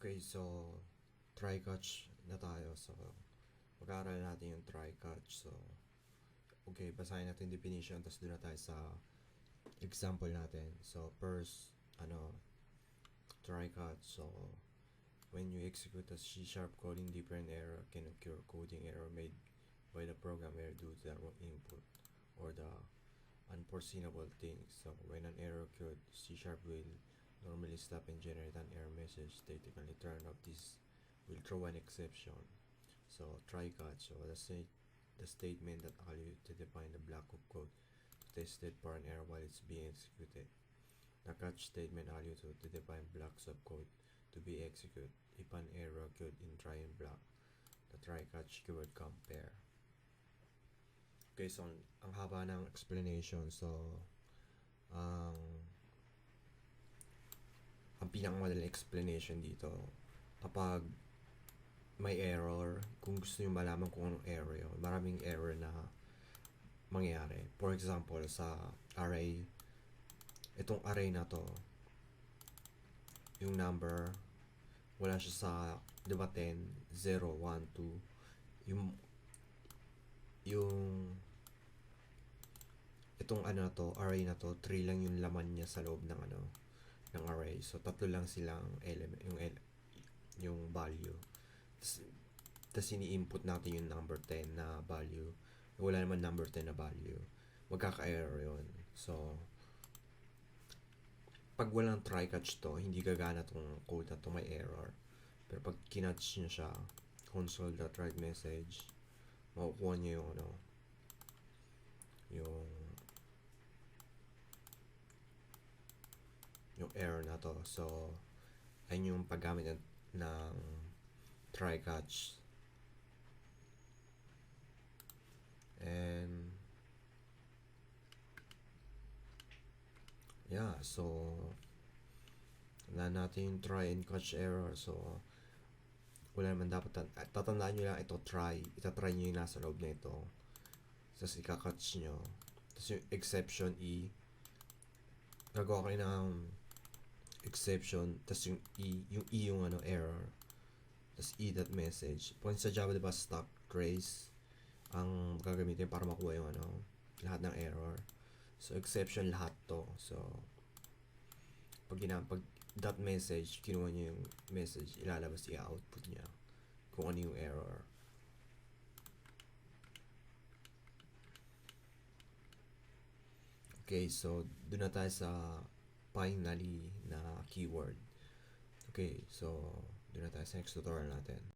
Okay, so try catch na tayo. So, mag-aaral natin yung try catch. So, okay, basahin natin definition, tapos doon na tayo sa example natin. So, first, try catch. So, when you execute a C# coding, different error can occur. Coding error made by the programmer due to the wrong input or the unforeseeable things. So, when an error occurred, C# will normally stop and generate an error message. Technically turn off this will throw an exception. So try catch. So the statement that allows you to define the block of code to test it for an error while it's being executed. The catch statement allows you to define blocks of code to be executed if an error occurred in try and block. The try catch keyword compare. Okay, so ang haba ng explanation. So ang pinakamadaling explanation dito, kapag may error, kung gusto nyo malaman kung anong error yun, maraming error na mangyayari. For example, sa array, itong array na to, yung number, wala siya sa, di ba 10, 0, 1, 2, itong array na to, 3 lang yung laman niya sa loob ng ng array. So, tatlo lang silang element, yung value. Tapos ini-input natin yung number 10 na value. Wala naman number 10 na value. Magkaka-error yun. So, pag walang try-catch to, hindi gagana tong code na to, may error. Pero pag kinatch nyo siya, console.write message, makukuha nyo yung yung error na to. So, ayun yung paggamit ng try catch. And yeah, so wala natin yung try and catch error. So, wala naman dapat tatandaan nyo lang ito try. Itatry nyo yung nasa loob na ito. Tapos ikakatch nyo. Tapos yung exception gagawa kayo ng exception, tapos yung yung error, tapos that message. Pag sa Java, diba, stock trace ang gagamitin para makuha yung lahat ng error. So exception lahat to. So pag that message, kinuha niyo yung message, ilalabas i-output niya kung ano yung error. Okay, so doon na tayo sa finally na keyword. Okay, so doon na tayo sa next tutorial natin.